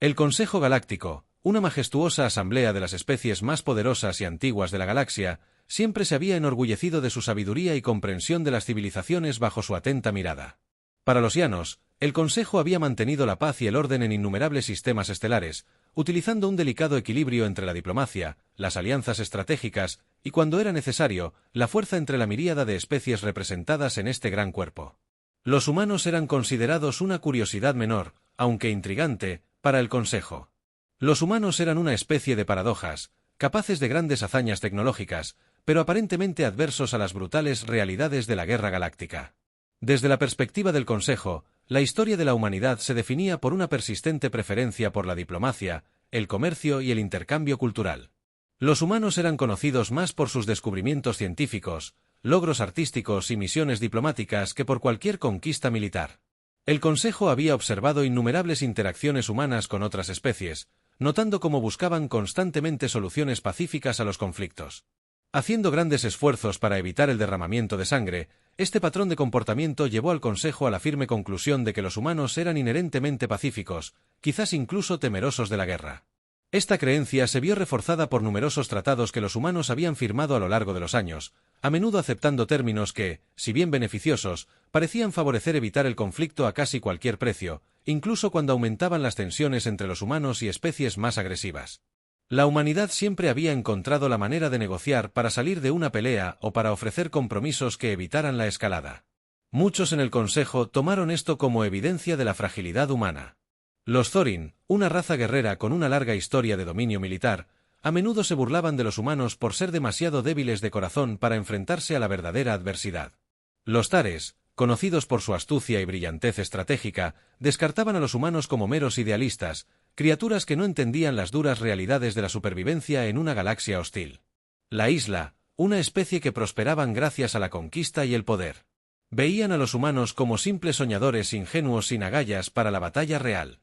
El Consejo Galáctico, una majestuosa asamblea de las especies más poderosas y antiguas de la galaxia, siempre se había enorgullecido de su sabiduría y comprensión de las civilizaciones bajo su atenta mirada. Para los Llanos, el Consejo había mantenido la paz y el orden en innumerables sistemas estelares, utilizando un delicado equilibrio entre la diplomacia, las alianzas estratégicas y, cuando era necesario, la fuerza entre la miríada de especies representadas en este gran cuerpo. Los humanos eran considerados una curiosidad menor, aunque intrigante, para el Consejo. Los humanos eran una especie de paradojas, capaces de grandes hazañas tecnológicas, pero aparentemente adversos a las brutales realidades de la guerra galáctica. Desde la perspectiva del Consejo, la historia de la humanidad se definía por una persistente preferencia por la diplomacia, el comercio y el intercambio cultural. Los humanos eran conocidos más por sus descubrimientos científicos, logros artísticos y misiones diplomáticas que por cualquier conquista militar. El Consejo había observado innumerables interacciones humanas con otras especies, notando cómo buscaban constantemente soluciones pacíficas a los conflictos. Haciendo grandes esfuerzos para evitar el derramamiento de sangre, este patrón de comportamiento llevó al Consejo a la firme conclusión de que los humanos eran inherentemente pacíficos, quizás incluso temerosos de la guerra. Esta creencia se vio reforzada por numerosos tratados que los humanos habían firmado a lo largo de los años, a menudo aceptando términos que, si bien beneficiosos, parecían favorecer evitar el conflicto a casi cualquier precio, incluso cuando aumentaban las tensiones entre los humanos y especies más agresivas. La humanidad siempre había encontrado la manera de negociar para salir de una pelea o para ofrecer compromisos que evitaran la escalada. Muchos en el Consejo tomaron esto como evidencia de la fragilidad humana. Los Thorin, una raza guerrera con una larga historia de dominio militar, a menudo se burlaban de los humanos por ser demasiado débiles de corazón para enfrentarse a la verdadera adversidad. Los Tares, conocidos por su astucia y brillantez estratégica, descartaban a los humanos como meros idealistas, criaturas que no entendían las duras realidades de la supervivencia en una galaxia hostil. La Isla, una especie que prosperaban gracias a la conquista y el poder. Veían a los humanos como simples soñadores ingenuos sin agallas para la batalla real.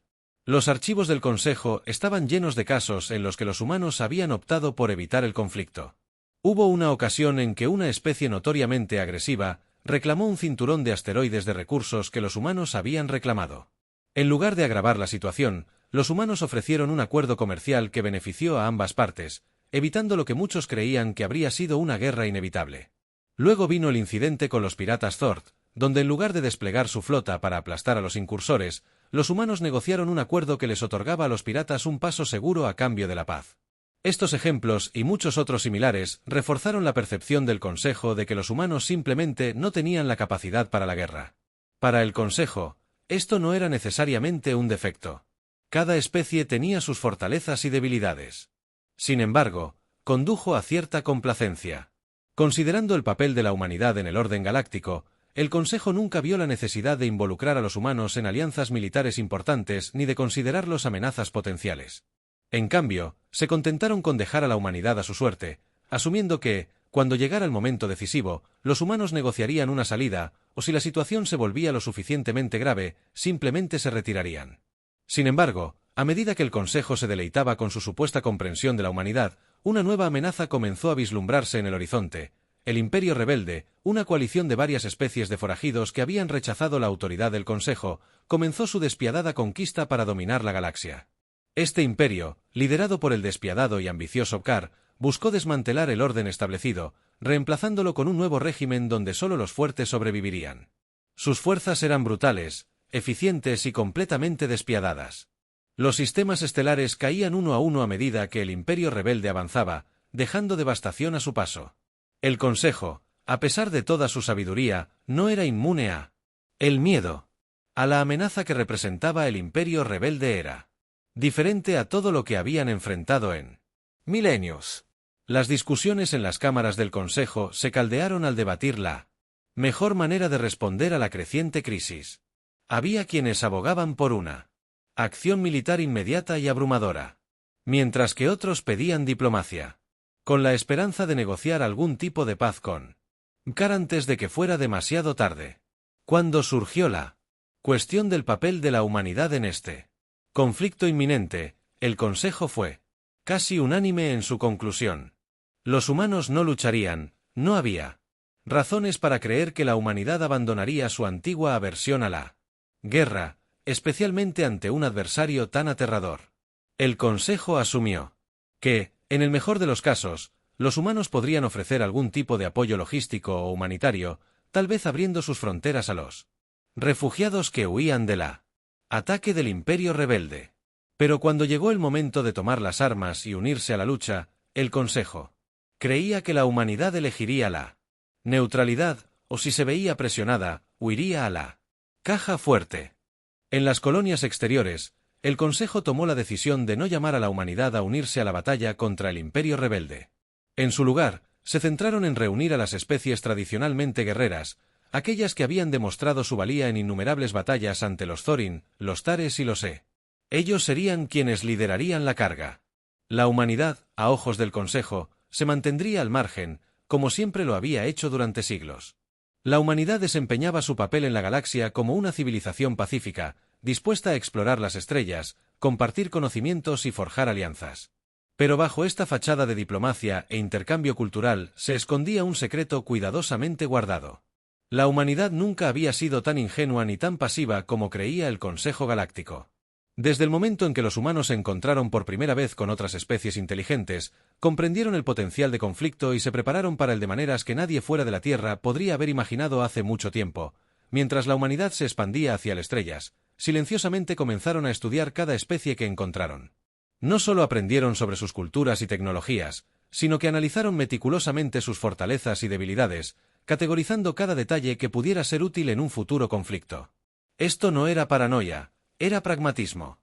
Los archivos del Consejo estaban llenos de casos en los que los humanos habían optado por evitar el conflicto. Hubo una ocasión en que una especie notoriamente agresiva reclamó un cinturón de asteroides de recursos que los humanos habían reclamado. En lugar de agravar la situación, los humanos ofrecieron un acuerdo comercial que benefició a ambas partes, evitando lo que muchos creían que habría sido una guerra inevitable. Luego vino el incidente con los piratas Zord, donde en lugar de desplegar su flota para aplastar a los incursores, los humanos negociaron un acuerdo que les otorgaba a los piratas un paso seguro a cambio de la paz. Estos ejemplos y muchos otros similares reforzaron la percepción del Consejo de que los humanos simplemente no tenían la capacidad para la guerra. Para el Consejo, esto no era necesariamente un defecto. Cada especie tenía sus fortalezas y debilidades. Sin embargo, condujo a cierta complacencia. Considerando el papel de la humanidad en el orden galáctico, el Consejo nunca vio la necesidad de involucrar a los humanos en alianzas militares importantes ni de considerarlos amenazas potenciales. En cambio, se contentaron con dejar a la humanidad a su suerte, asumiendo que, cuando llegara el momento decisivo, los humanos negociarían una salida, o si la situación se volvía lo suficientemente grave, simplemente se retirarían. Sin embargo, a medida que el Consejo se deleitaba con su supuesta comprensión de la humanidad, una nueva amenaza comenzó a vislumbrarse en el horizonte. El Imperio Rebelde, una coalición de varias especies de forajidos que habían rechazado la autoridad del Consejo, comenzó su despiadada conquista para dominar la galaxia. Este imperio, liderado por el despiadado y ambicioso Kar, buscó desmantelar el orden establecido, reemplazándolo con un nuevo régimen donde solo los fuertes sobrevivirían. Sus fuerzas eran brutales, eficientes y completamente despiadadas. Los sistemas estelares caían uno a uno a medida que el Imperio Rebelde avanzaba, dejando devastación a su paso. El Consejo, a pesar de toda su sabiduría, no era inmune a el miedo. A la amenaza que representaba el Imperio Rebelde era diferente a todo lo que habían enfrentado en milenios. Las discusiones en las cámaras del Consejo se caldearon al debatir la mejor manera de responder a la creciente crisis. Había quienes abogaban por una acción militar inmediata y abrumadora, mientras que otros pedían diplomacia, con la esperanza de negociar algún tipo de paz con Kar antes de que fuera demasiado tarde. Cuando surgió la cuestión del papel de la humanidad en este conflicto inminente, el Consejo fue casi unánime en su conclusión. Los humanos no lucharían, no había razones para creer que la humanidad abandonaría su antigua aversión a la guerra, especialmente ante un adversario tan aterrador. El Consejo asumió que, en el mejor de los casos, los humanos podrían ofrecer algún tipo de apoyo logístico o humanitario, tal vez abriendo sus fronteras a los refugiados que huían de la ataque del Imperio rebelde. Pero cuando llegó el momento de tomar las armas y unirse a la lucha, el Consejo creía que la humanidad elegiría la neutralidad, o si se veía presionada, huiría a la caja fuerte. En las colonias exteriores, el Consejo tomó la decisión de no llamar a la humanidad a unirse a la batalla contra el Imperio rebelde. En su lugar, se centraron en reunir a las especies tradicionalmente guerreras, aquellas que habían demostrado su valía en innumerables batallas ante los Thorin, los Tares y los Ellos serían quienes liderarían la carga. La humanidad, a ojos del Consejo, se mantendría al margen, como siempre lo había hecho durante siglos. La humanidad desempeñaba su papel en la galaxia como una civilización pacífica, dispuesta a explorar las estrellas, compartir conocimientos y forjar alianzas. Pero bajo esta fachada de diplomacia e intercambio cultural se escondía un secreto cuidadosamente guardado. La humanidad nunca había sido tan ingenua ni tan pasiva como creía el Consejo Galáctico. Desde el momento en que los humanos se encontraron por primera vez con otras especies inteligentes, comprendieron el potencial de conflicto y se prepararon para él de maneras que nadie fuera de la Tierra podría haber imaginado hace mucho tiempo. Mientras la humanidad se expandía hacia las estrellas, silenciosamente comenzaron a estudiar cada especie que encontraron. No solo aprendieron sobre sus culturas y tecnologías, sino que analizaron meticulosamente sus fortalezas y debilidades, categorizando cada detalle que pudiera ser útil en un futuro conflicto. Esto no era paranoia, era pragmatismo.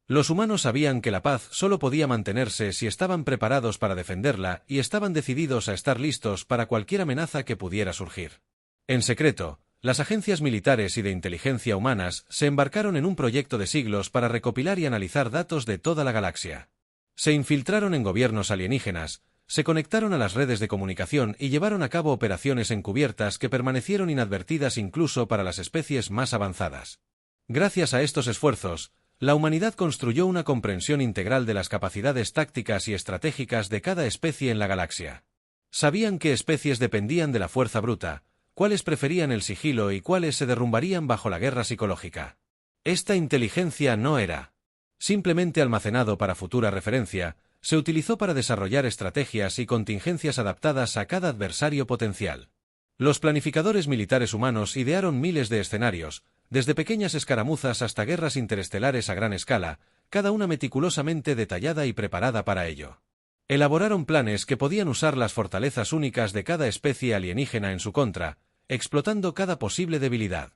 Los humanos sabían que la paz solo podía mantenerse si estaban preparados para defenderla y estaban decididos a estar listos para cualquier amenaza que pudiera surgir. En secreto, las agencias militares y de inteligencia humanas se embarcaron en un proyecto de siglos para recopilar y analizar datos de toda la galaxia. Se infiltraron en gobiernos alienígenas, se conectaron a las redes de comunicación y llevaron a cabo operaciones encubiertas que permanecieron inadvertidas incluso para las especies más avanzadas. Gracias a estos esfuerzos, la humanidad construyó una comprensión integral de las capacidades tácticas y estratégicas de cada especie en la galaxia. Sabían qué especies dependían de la fuerza bruta, cuáles preferían el sigilo y cuáles se derrumbarían bajo la guerra psicológica. Esta inteligencia no era simplemente almacenado para futura referencia, se utilizó para desarrollar estrategias y contingencias adaptadas a cada adversario potencial. Los planificadores militares humanos idearon miles de escenarios, desde pequeñas escaramuzas hasta guerras interestelares a gran escala, cada una meticulosamente detallada y preparada para ello. Elaboraron planes que podían usar las fortalezas únicas de cada especie alienígena en su contra, explotando cada posible debilidad.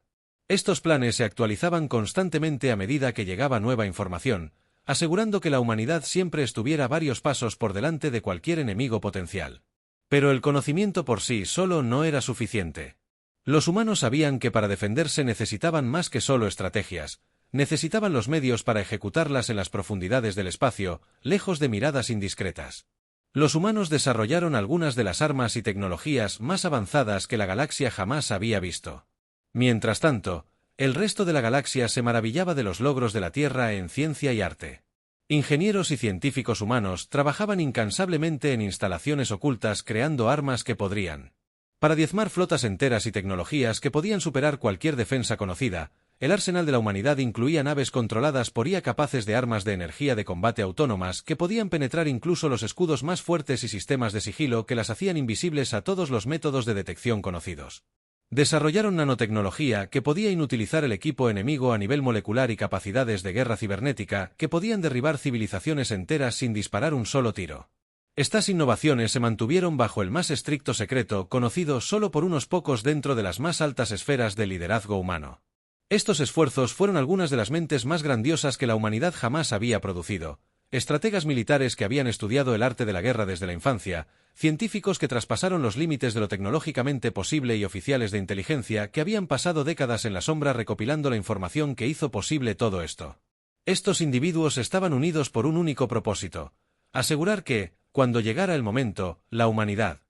Estos planes se actualizaban constantemente a medida que llegaba nueva información, asegurando que la humanidad siempre estuviera varios pasos por delante de cualquier enemigo potencial. Pero el conocimiento por sí solo no era suficiente. Los humanos sabían que para defenderse necesitaban más que solo estrategias, necesitaban los medios para ejecutarlas en las profundidades del espacio, lejos de miradas indiscretas. Los humanos desarrollaron algunas de las armas y tecnologías más avanzadas que la galaxia jamás había visto. Mientras tanto, el resto de la galaxia se maravillaba de los logros de la Tierra en ciencia y arte. Ingenieros y científicos humanos trabajaban incansablemente en instalaciones ocultas creando armas que podrían para diezmar flotas enteras y tecnologías que podían superar cualquier defensa conocida. El arsenal de la humanidad incluía naves controladas por IA capaces de armas de energía de combate autónomas que podían penetrar incluso los escudos más fuertes y sistemas de sigilo que las hacían invisibles a todos los métodos de detección conocidos. Desarrollaron nanotecnología que podía inutilizar el equipo enemigo a nivel molecular y capacidades de guerra cibernética que podían derribar civilizaciones enteras sin disparar un solo tiro. Estas innovaciones se mantuvieron bajo el más estricto secreto conocido solo por unos pocos dentro de las más altas esferas del liderazgo humano. Estos esfuerzos fueron algunas de las mentes más grandiosas que la humanidad jamás había producido, estrategas militares que habían estudiado el arte de la guerra desde la infancia, científicos que traspasaron los límites de lo tecnológicamente posible y oficiales de inteligencia que habían pasado décadas en la sombra recopilando la información que hizo posible todo esto. Estos individuos estaban unidos por un único propósito: asegurar que, cuando llegara el momento, la humanidad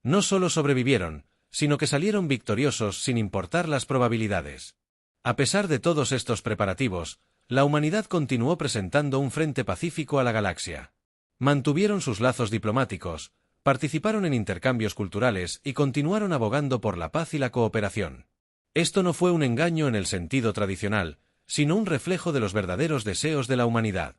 no solo sobrevivieron, sino que salieron victoriosos sin importar las probabilidades. A pesar de todos estos preparativos, la humanidad continuó presentando un frente pacífico a la galaxia. Mantuvieron sus lazos diplomáticos, participaron en intercambios culturales y continuaron abogando por la paz y la cooperación. Esto no fue un engaño en el sentido tradicional, sino un reflejo de los verdaderos deseos de la humanidad.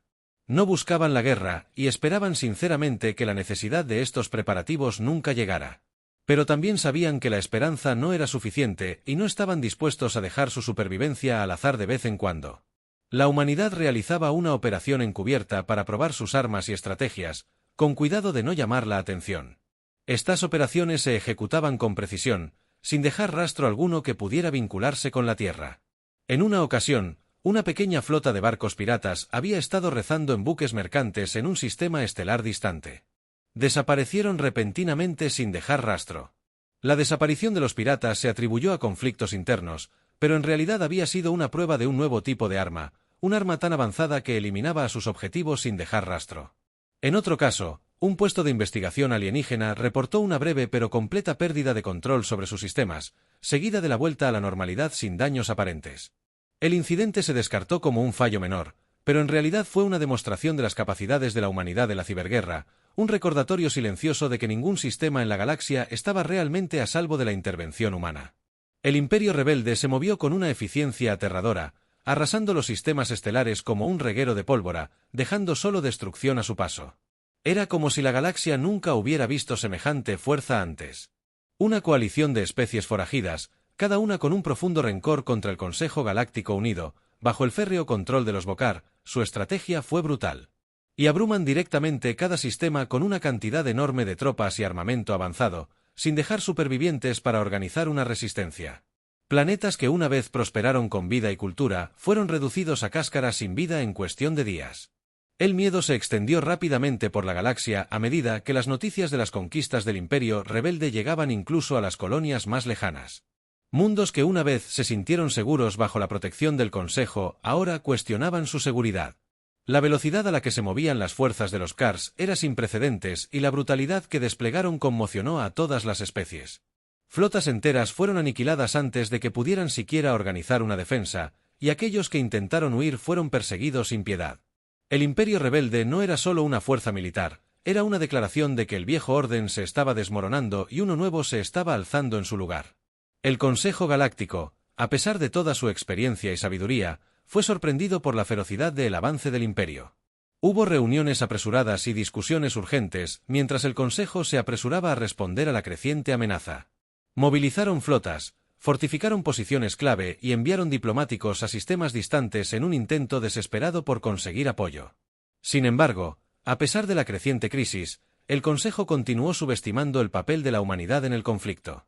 No buscaban la guerra, y esperaban sinceramente que la necesidad de estos preparativos nunca llegara. Pero también sabían que la esperanza no era suficiente y no estaban dispuestos a dejar su supervivencia al azar de vez en cuando. La humanidad realizaba una operación encubierta para probar sus armas y estrategias, con cuidado de no llamar la atención. Estas operaciones se ejecutaban con precisión, sin dejar rastro alguno que pudiera vincularse con la Tierra. En una ocasión, una pequeña flota de barcos piratas había estado rezando en buques mercantes en un sistema estelar distante. Desaparecieron repentinamente sin dejar rastro. La desaparición de los piratas se atribuyó a conflictos internos, pero en realidad había sido una prueba de un nuevo tipo de arma, un arma tan avanzada que eliminaba a sus objetivos sin dejar rastro. En otro caso, un puesto de investigación alienígena reportó una breve pero completa pérdida de control sobre sus sistemas, seguida de la vuelta a la normalidad sin daños aparentes. El incidente se descartó como un fallo menor, pero en realidad fue una demostración de las capacidades de la humanidad de la ciberguerra, un recordatorio silencioso de que ningún sistema en la galaxia estaba realmente a salvo de la intervención humana. El Imperio Rebelde se movió con una eficiencia aterradora, arrasando los sistemas estelares como un reguero de pólvora, dejando solo destrucción a su paso. Era como si la galaxia nunca hubiera visto semejante fuerza antes. Una coalición de especies forajidas, cada una con un profundo rencor contra el Consejo Galáctico Unido, bajo el férreo control de los Bokar, su estrategia fue brutal. Y abruman directamente cada sistema con una cantidad enorme de tropas y armamento avanzado, sin dejar supervivientes para organizar una resistencia. Planetas que una vez prosperaron con vida y cultura, fueron reducidos a cáscaras sin vida en cuestión de días. El miedo se extendió rápidamente por la galaxia a medida que las noticias de las conquistas del Imperio Rebelde llegaban incluso a las colonias más lejanas. Mundos que una vez se sintieron seguros bajo la protección del Consejo, ahora cuestionaban su seguridad. La velocidad a la que se movían las fuerzas de los Kars era sin precedentes y la brutalidad que desplegaron conmocionó a todas las especies. Flotas enteras fueron aniquiladas antes de que pudieran siquiera organizar una defensa, y aquellos que intentaron huir fueron perseguidos sin piedad. El Imperio Rebelde no era solo una fuerza militar, era una declaración de que el viejo orden se estaba desmoronando y uno nuevo se estaba alzando en su lugar. El Consejo Galáctico, a pesar de toda su experiencia y sabiduría, fue sorprendido por la ferocidad del avance del Imperio. Hubo reuniones apresuradas y discusiones urgentes, mientras el Consejo se apresuraba a responder a la creciente amenaza. Movilizaron flotas, fortificaron posiciones clave y enviaron diplomáticos a sistemas distantes en un intento desesperado por conseguir apoyo. Sin embargo, a pesar de la creciente crisis, el Consejo continuó subestimando el papel de la humanidad en el conflicto.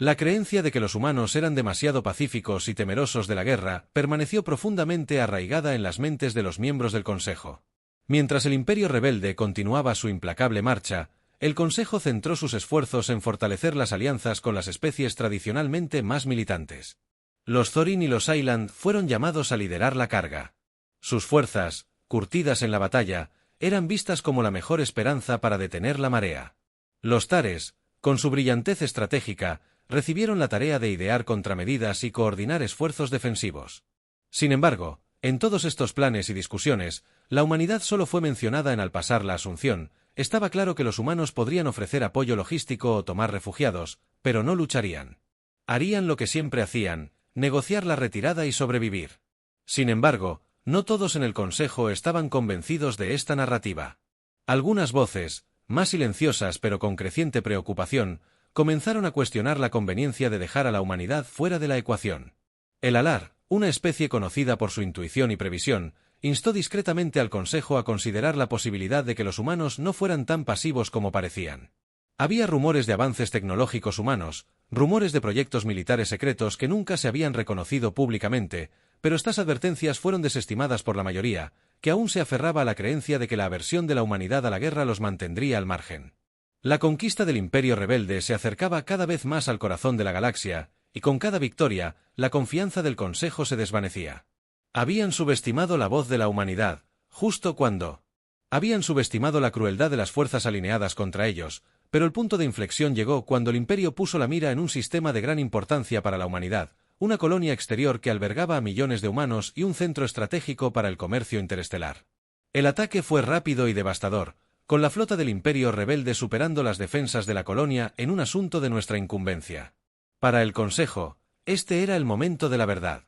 La creencia de que los humanos eran demasiado pacíficos y temerosos de la guerra permaneció profundamente arraigada en las mentes de los miembros del Consejo. Mientras el Imperio Rebelde continuaba su implacable marcha, el Consejo centró sus esfuerzos en fortalecer las alianzas con las especies tradicionalmente más militantes. Los Thorin y los Island fueron llamados a liderar la carga. Sus fuerzas, curtidas en la batalla, eran vistas como la mejor esperanza para detener la marea. Los Tares, con su brillantez estratégica, recibieron la tarea de idear contramedidas y coordinar esfuerzos defensivos. Sin embargo, en todos estos planes y discusiones, la humanidad solo fue mencionada al pasar la Asunción. Estaba claro que los humanos podrían ofrecer apoyo logístico o tomar refugiados, pero no lucharían. Harían lo que siempre hacían, negociar la retirada y sobrevivir. Sin embargo, no todos en el Consejo estaban convencidos de esta narrativa. Algunas voces, más silenciosas pero con creciente preocupación, comenzaron a cuestionar la conveniencia de dejar a la humanidad fuera de la ecuación. El Alar, una especie conocida por su intuición y previsión, instó discretamente al Consejo a considerar la posibilidad de que los humanos no fueran tan pasivos como parecían. Había rumores de avances tecnológicos humanos, rumores de proyectos militares secretos que nunca se habían reconocido públicamente, pero estas advertencias fueron desestimadas por la mayoría, que aún se aferraba a la creencia de que la aversión de la humanidad a la guerra los mantendría al margen. La conquista del Imperio Rebelde se acercaba cada vez más al corazón de la galaxia, y con cada victoria, la confianza del Consejo se desvanecía. Habían subestimado la voz de la humanidad, justo cuando habían subestimado la crueldad de las fuerzas alineadas contra ellos, pero el punto de inflexión llegó cuando el Imperio puso la mira en un sistema de gran importancia para la humanidad, una colonia exterior que albergaba a millones de humanos y un centro estratégico para el comercio interestelar. El ataque fue rápido y devastador, con la flota del Imperio Rebelde superando las defensas de la colonia en un asunto de nuestra incumbencia. Para el Consejo, este era el momento de la verdad.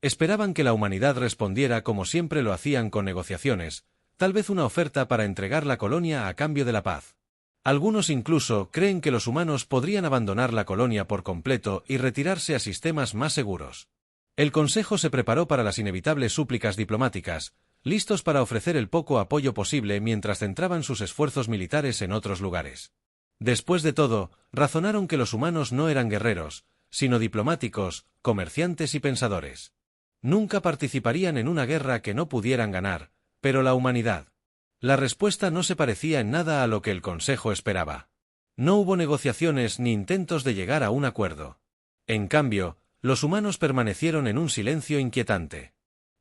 Esperaban que la humanidad respondiera como siempre lo hacían con negociaciones, tal vez una oferta para entregar la colonia a cambio de la paz. Algunos incluso creen que los humanos podrían abandonar la colonia por completo y retirarse a sistemas más seguros. El Consejo se preparó para las inevitables súplicas diplomáticas, listos para ofrecer el poco apoyo posible mientras centraban sus esfuerzos militares en otros lugares. Después de todo, razonaron que los humanos no eran guerreros, sino diplomáticos, comerciantes y pensadores. Nunca participarían en una guerra que no pudieran ganar, pero la humanidad. La respuesta no se parecía en nada a lo que el Consejo esperaba. No hubo negociaciones ni intentos de llegar a un acuerdo. En cambio, los humanos permanecieron en un silencio inquietante.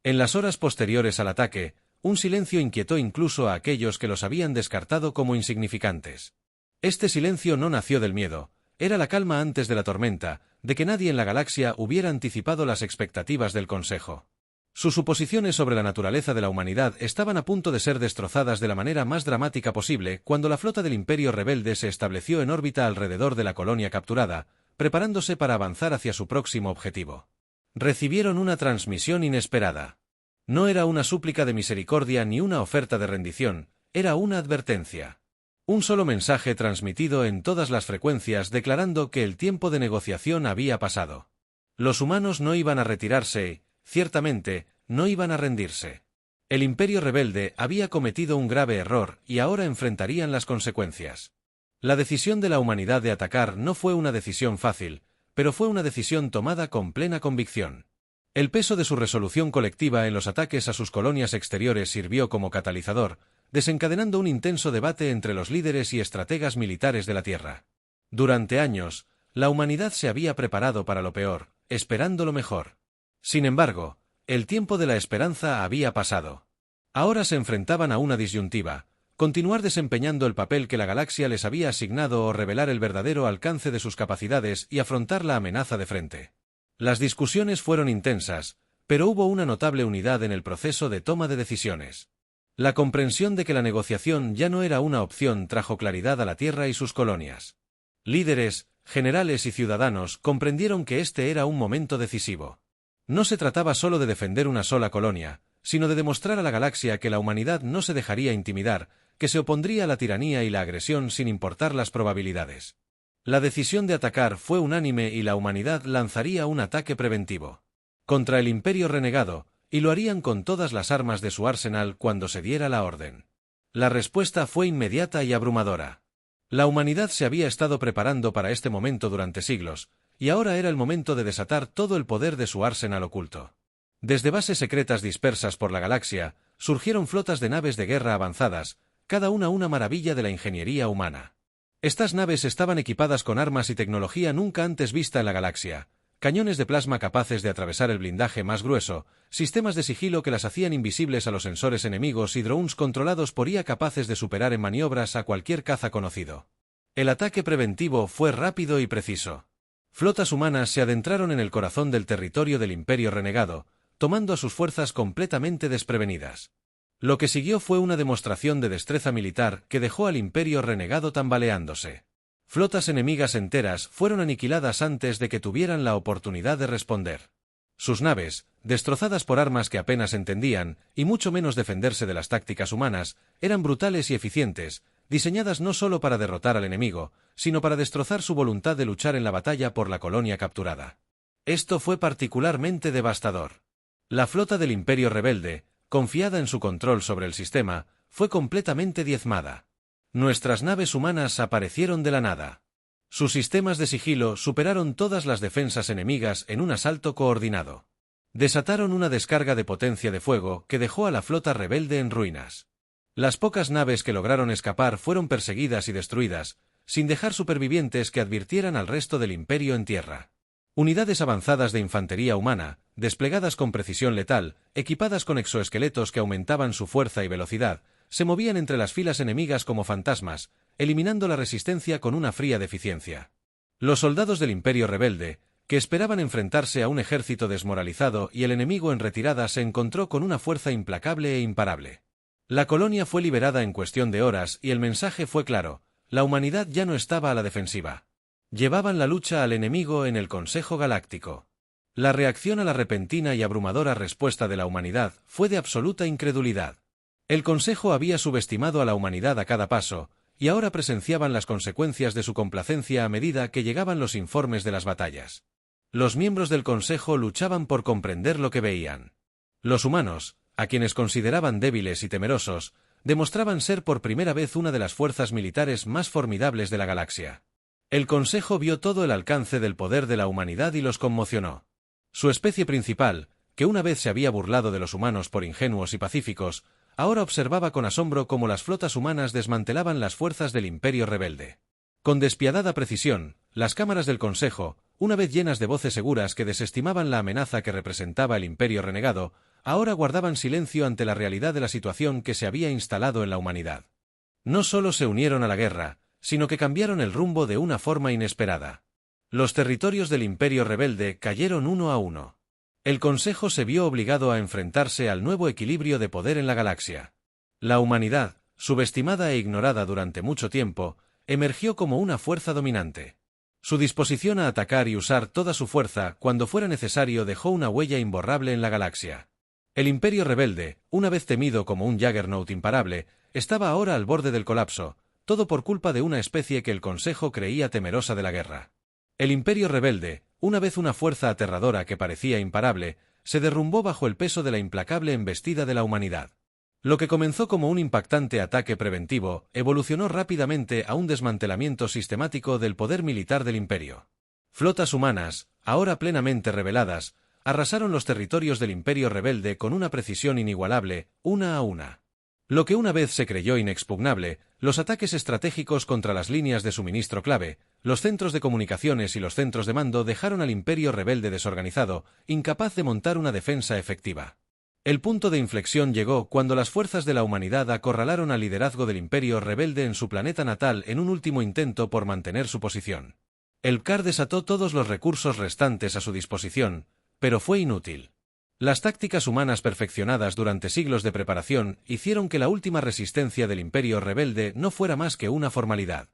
En las horas posteriores al ataque, un silencio inquietó incluso a aquellos que los habían descartado como insignificantes. Este silencio no nació del miedo, era la calma antes de la tormenta, de que nadie en la galaxia hubiera anticipado las expectativas del Consejo. Sus suposiciones sobre la naturaleza de la humanidad estaban a punto de ser destrozadas de la manera más dramática posible cuando la flota del Imperio Rebelde se estableció en órbita alrededor de la colonia capturada, preparándose para avanzar hacia su próximo objetivo. Recibieron una transmisión inesperada. No era una súplica de misericordia ni una oferta de rendición, era una advertencia. Un solo mensaje transmitido en todas las frecuencias declarando que el tiempo de negociación había pasado. Los humanos no iban a retirarse, ciertamente, no iban a rendirse. El Imperio Rebelde había cometido un grave error y ahora enfrentarían las consecuencias. La decisión de la humanidad de atacar no fue una decisión fácil, pero fue una decisión tomada con plena convicción. El peso de su resolución colectiva en los ataques a sus colonias exteriores sirvió como catalizador, desencadenando un intenso debate entre los líderes y estrategas militares de la Tierra. Durante años, la humanidad se había preparado para lo peor, esperando lo mejor. Sin embargo, el tiempo de la esperanza había pasado. Ahora se enfrentaban a una disyuntiva: continuar desempeñando el papel que la galaxia les había asignado o revelar el verdadero alcance de sus capacidades y afrontar la amenaza de frente. Las discusiones fueron intensas, pero hubo una notable unidad en el proceso de toma de decisiones. La comprensión de que la negociación ya no era una opción trajo claridad a la Tierra y sus colonias. Líderes, generales y ciudadanos comprendieron que este era un momento decisivo. No se trataba solo de defender una sola colonia, sino de demostrar a la galaxia que la humanidad no se dejaría intimidar, que se opondría a la tiranía y la agresión sin importar las probabilidades. La decisión de atacar fue unánime y la humanidad lanzaría un ataque preventivo contra el Imperio renegado, y lo harían con todas las armas de su arsenal cuando se diera la orden. La respuesta fue inmediata y abrumadora. La humanidad se había estado preparando para este momento durante siglos, y ahora era el momento de desatar todo el poder de su arsenal oculto. Desde bases secretas dispersas por la galaxia, surgieron flotas de naves de guerra avanzadas, cada una maravilla de la ingeniería humana. Estas naves estaban equipadas con armas y tecnología nunca antes vista en la galaxia: cañones de plasma capaces de atravesar el blindaje más grueso, sistemas de sigilo que las hacían invisibles a los sensores enemigos y drones controlados por IA capaces de superar en maniobras a cualquier caza conocido. El ataque preventivo fue rápido y preciso. Flotas humanas se adentraron en el corazón del territorio del Imperio renegado, tomando a sus fuerzas completamente desprevenidas. Lo que siguió fue una demostración de destreza militar que dejó al Imperio renegado tambaleándose. Flotas enemigas enteras fueron aniquiladas antes de que tuvieran la oportunidad de responder. Sus naves, destrozadas por armas que apenas entendían, y mucho menos defenderse de las tácticas humanas, eran brutales y eficientes, diseñadas no solo para derrotar al enemigo, sino para destrozar su voluntad de luchar en la batalla por la colonia capturada. Esto fue particularmente devastador. La flota del Imperio Rebelde, confiada en su control sobre el sistema, fue completamente diezmada. Nuestras naves humanas aparecieron de la nada. Sus sistemas de sigilo superaron todas las defensas enemigas en un asalto coordinado. Desataron una descarga de potencia de fuego que dejó a la flota rebelde en ruinas. Las pocas naves que lograron escapar fueron perseguidas y destruidas, sin dejar supervivientes que advirtieran al resto del imperio en tierra. Unidades avanzadas de infantería humana, desplegadas con precisión letal, equipadas con exoesqueletos que aumentaban su fuerza y velocidad, se movían entre las filas enemigas como fantasmas, eliminando la resistencia con una fría deficiencia. Los soldados del Imperio Rebelde, que esperaban enfrentarse a un ejército desmoralizado y el enemigo en retirada, se encontró con una fuerza implacable e imparable. La colonia fue liberada en cuestión de horas y el mensaje fue claro: la humanidad ya no estaba a la defensiva. Llevaban la lucha al enemigo en el Consejo Galáctico. La reacción a la repentina y abrumadora respuesta de la humanidad fue de absoluta incredulidad. El Consejo había subestimado a la humanidad a cada paso, y ahora presenciaban las consecuencias de su complacencia a medida que llegaban los informes de las batallas. Los miembros del Consejo luchaban por comprender lo que veían. Los humanos, a quienes consideraban débiles y temerosos, demostraban ser por primera vez una de las fuerzas militares más formidables de la galaxia. El Consejo vio todo el alcance del poder de la humanidad y los conmocionó. Su especie principal, que una vez se había burlado de los humanos por ingenuos y pacíficos, ahora observaba con asombro cómo las flotas humanas desmantelaban las fuerzas del Imperio rebelde. Con despiadada precisión, las cámaras del Consejo, una vez llenas de voces seguras que desestimaban la amenaza que representaba el Imperio renegado, ahora guardaban silencio ante la realidad de la situación que se había instalado en la humanidad. No solo se unieron a la guerra, sino que cambiaron el rumbo de una forma inesperada. Los territorios del Imperio rebelde cayeron uno a uno. El Consejo se vio obligado a enfrentarse al nuevo equilibrio de poder en la galaxia. La humanidad, subestimada e ignorada durante mucho tiempo, emergió como una fuerza dominante. Su disposición a atacar y usar toda su fuerza cuando fuera necesario dejó una huella imborrable en la galaxia. El Imperio rebelde, una vez temido como un Juggernaut imparable, estaba ahora al borde del colapso, todo por culpa de una especie que el Consejo creía temerosa de la guerra. El Imperio rebelde, una vez una fuerza aterradora que parecía imparable, se derrumbó bajo el peso de la implacable embestida de la humanidad. Lo que comenzó como un impactante ataque preventivo, evolucionó rápidamente a un desmantelamiento sistemático del poder militar del Imperio. Flotas humanas, ahora plenamente rebeladas, arrasaron los territorios del Imperio rebelde con una precisión inigualable, una a una. Lo que una vez se creyó inexpugnable, los ataques estratégicos contra las líneas de suministro clave, los centros de comunicaciones y los centros de mando dejaron al Imperio rebelde desorganizado, incapaz de montar una defensa efectiva. El punto de inflexión llegó cuando las fuerzas de la humanidad acorralaron al liderazgo del Imperio rebelde en su planeta natal en un último intento por mantener su posición. El CAR desató todos los recursos restantes a su disposición, pero fue inútil. Las tácticas humanas perfeccionadas durante siglos de preparación hicieron que la última resistencia del Imperio rebelde no fuera más que una formalidad.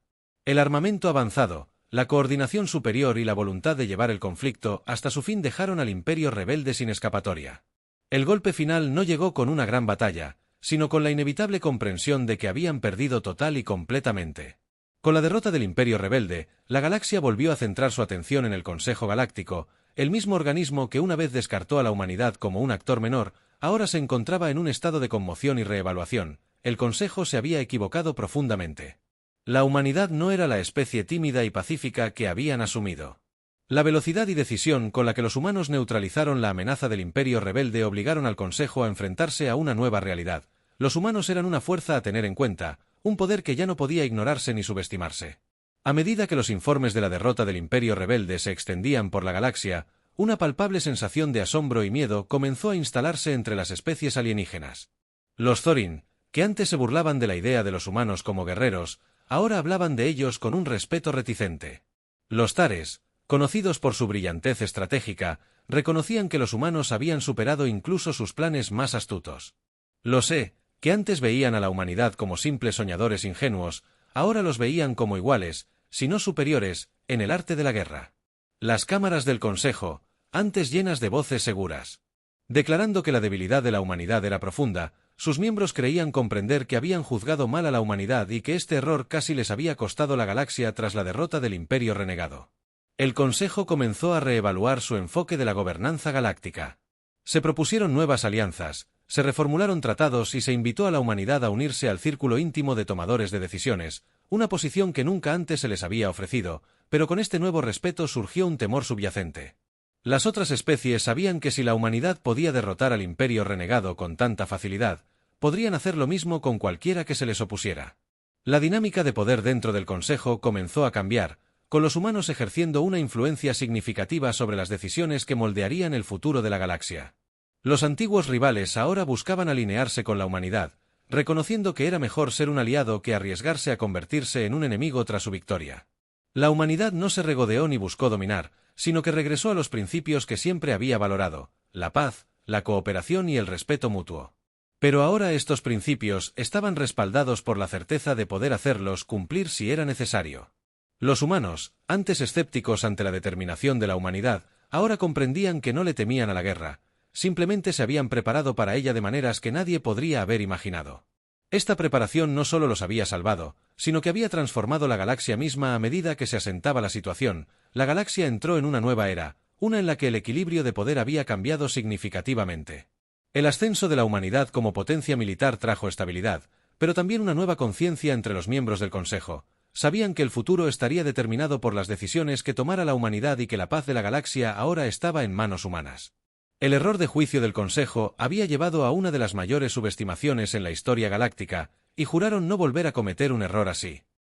El armamento avanzado, la coordinación superior y la voluntad de llevar el conflicto hasta su fin dejaron al Imperio rebelde sin escapatoria. El golpe final no llegó con una gran batalla, sino con la inevitable comprensión de que habían perdido total y completamente. Con la derrota del Imperio rebelde, la galaxia volvió a centrar su atención en el Consejo Galáctico. El mismo organismo que una vez descartó a la humanidad como un actor menor, ahora se encontraba en un estado de conmoción y reevaluación. El Consejo se había equivocado profundamente. La humanidad no era la especie tímida y pacífica que habían asumido. La velocidad y decisión con la que los humanos neutralizaron la amenaza del Imperio rebelde obligaron al Consejo a enfrentarse a una nueva realidad. Los humanos eran una fuerza a tener en cuenta, un poder que ya no podía ignorarse ni subestimarse. A medida que los informes de la derrota del Imperio rebelde se extendían por la galaxia, una palpable sensación de asombro y miedo comenzó a instalarse entre las especies alienígenas. Los Thorin, que antes se burlaban de la idea de los humanos como guerreros, ahora hablaban de ellos con un respeto reticente. Los Tares, conocidos por su brillantez estratégica, reconocían que los humanos habían superado incluso sus planes más astutos. Los que antes veían a la humanidad como simples soñadores ingenuos, ahora los veían como iguales, si no superiores, en el arte de la guerra. Las cámaras del Consejo, antes llenas de voces seguras. Declarando que la debilidad de la humanidad era profunda, sus miembros creían comprender que habían juzgado mal a la humanidad y que este error casi les había costado la galaxia tras la derrota del Imperio renegado. El Consejo comenzó a reevaluar su enfoque de la gobernanza galáctica. Se propusieron nuevas alianzas, se reformularon tratados y se invitó a la humanidad a unirse al círculo íntimo de tomadores de decisiones, una posición que nunca antes se les había ofrecido, pero con este nuevo respeto surgió un temor subyacente. Las otras especies sabían que si la humanidad podía derrotar al Imperio renegado con tanta facilidad, podrían hacer lo mismo con cualquiera que se les opusiera. La dinámica de poder dentro del Consejo comenzó a cambiar, con los humanos ejerciendo una influencia significativa sobre las decisiones que moldearían el futuro de la galaxia. Los antiguos rivales ahora buscaban alinearse con la humanidad, reconociendo que era mejor ser un aliado que arriesgarse a convertirse en un enemigo tras su victoria. La humanidad no se regodeó ni buscó dominar, sino que regresó a los principios que siempre había valorado: la paz, la cooperación y el respeto mutuo. Pero ahora estos principios estaban respaldados por la certeza de poder hacerlos cumplir si era necesario. Los humanos, antes escépticos ante la determinación de la humanidad, ahora comprendían que no le temían a la guerra, simplemente se habían preparado para ella de maneras que nadie podría haber imaginado. Esta preparación no solo los había salvado, sino que había transformado la galaxia misma a medida que se asentaba la situación. La galaxia entró en una nueva era, una en la que el equilibrio de poder había cambiado significativamente. El ascenso de la humanidad como potencia militar trajo estabilidad, pero también una nueva conciencia entre los miembros del Consejo. Sabían que el futuro estaría determinado por las decisiones que tomara la humanidad y que la paz de la galaxia ahora estaba en manos humanas. El error de juicio del Consejo había llevado a una de las mayores subestimaciones en la historia galáctica, y juraron no volver a cometer un error así.